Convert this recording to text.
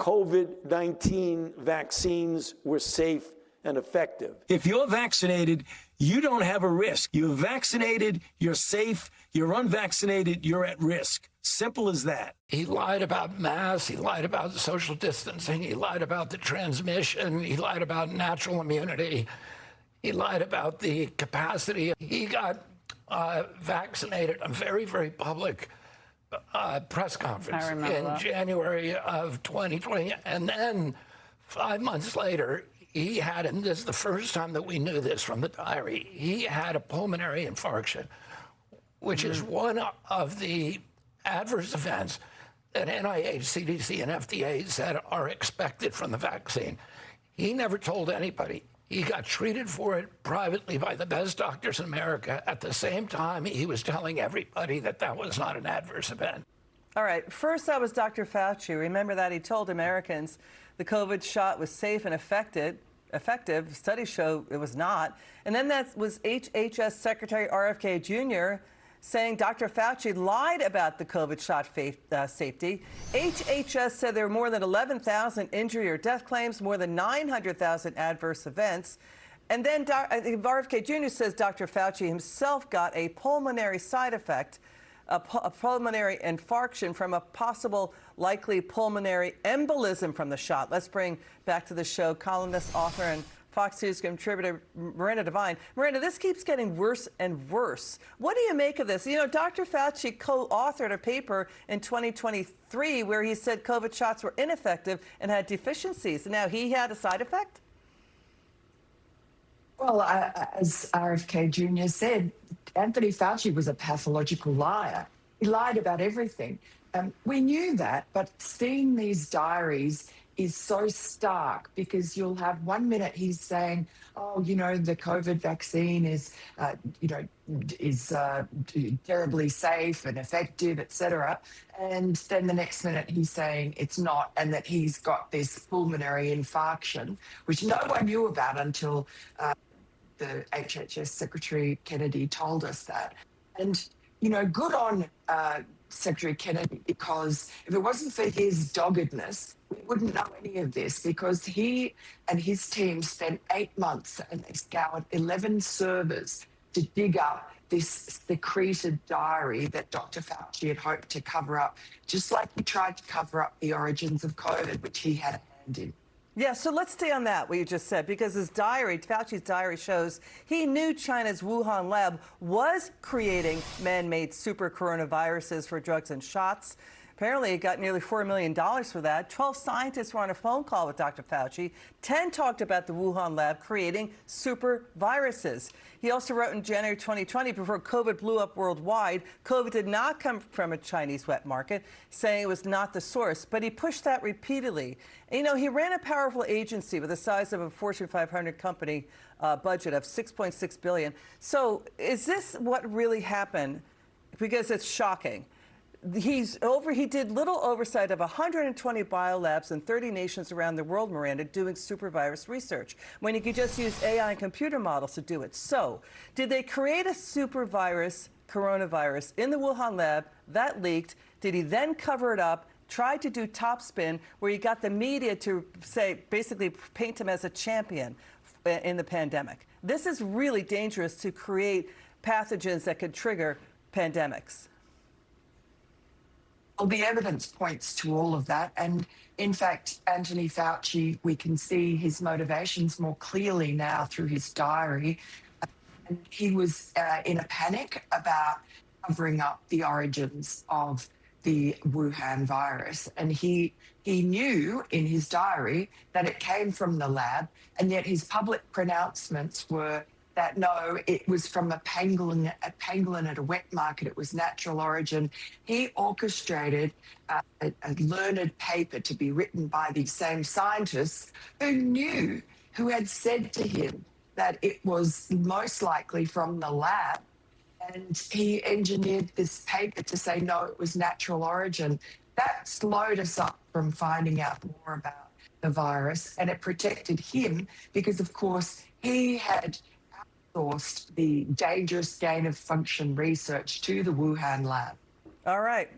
COVID-19 vaccines were safe and effective. If you're vaccinated, you don't have a risk. You're vaccinated, you're safe. You're unvaccinated, you're at risk. Simple as that. He lied about masks. He lied about social distancing. He lied about the transmission. He lied about natural immunity. He lied about the capacity. He got vaccinated a very, very public press conference in January of 2020. And then 5 months later, he had, and this is the first time that we knew this from the diary, he had a pulmonary infarction, which is one of the adverse events that NIH, CDC, and FDA said are expected from the vaccine. He never told anybody. He got treated for it privately by the best doctors in America. At the same time, he was telling everybody that that was not an adverse event. All right, first that was Dr. Fauci. Remember that he told Americans the COVID shot was safe and effective. Studies show it was not. And then that was HHS Secretary RFK Jr. saying Dr. Fauci lied about the COVID shot safety. HHS said there were more than 11,000 injury or death claims, more than 900,000 adverse events. And then RFK Jr. says Dr. Fauci himself got a pulmonary side effect, a pulmonary infarction from a possible likely pulmonary embolism from the shot. Let's bring back to the show columnist, author, and Fox News contributor Miranda Devine. Miranda, this keeps getting worse and worse. What do you make of this? You know, Dr. Fauci co-authored a paper in 2023 where he said COVID shots were ineffective and had deficiencies. Now he had a side effect? Well, as RFK Jr. said, Anthony Fauci was a pathological liar. He lied about everything. We knew that, but seeing these diaries is so stark because you'll have 1 minute he's saying, oh, you know, the COVID vaccine is, terribly safe and effective, et cetera. And then the next minute he's saying it's not, and that he's got this pulmonary infarction, which no one knew about until the HHS Secretary Kennedy told us that. And, you know, good on Secretary Kennedy, because if it wasn't for his doggedness, we wouldn't know any of this, because he and his team spent 8 months and they scoured 11 servers to dig up this secreted diary that Dr. Fauci had hoped to cover up, just like he tried to cover up the origins of COVID, which he had a hand in. Yeah, so let's stay on that, what you just said, because his diary, Fauci's diary, shows he knew China's Wuhan lab was creating man-made super coronaviruses for drugs and shots. Apparently, it got nearly $4 million for that. 12 scientists were on a phone call with Dr. Fauci. 10 talked about the Wuhan lab creating super viruses. He also wrote in January 2020, before COVID blew up worldwide, COVID did not come from a Chinese wet market, saying it was not the source. But he pushed that repeatedly. And, you know, he ran a powerful agency with the size of a Fortune 500 company budget of $6.6 billion. So is this what really happened? Because it's shocking. He did little oversight of 120 biolabs in 30 nations around the world, Miranda, doing supervirus research, when he could just use AI and computer models to do it. So, did they create a supervirus, coronavirus, in the Wuhan lab that leaked? Did he then cover it up, tried to do top spin, where he got the media to say, basically paint him as a champion in the pandemic? This is really dangerous, to create pathogens that could trigger pandemics. Well, the evidence points to all of that. And in fact, Anthony Fauci, we can see his motivations more clearly now through his diary. And he was in a panic about covering up the origins of the Wuhan virus. And he knew in his diary that it came from the lab, and yet his public pronouncements were that no, it was from a pangolin at a wet market. It was natural origin. He orchestrated a learned paper to be written by these same scientists who had said to him that it was most likely from the lab. And he engineered this paper to say, no, it was natural origin. That slowed us up from finding out more about the virus, and it protected him because, of course, he had outsourced the dangerous gain of function research to the Wuhan lab. All right.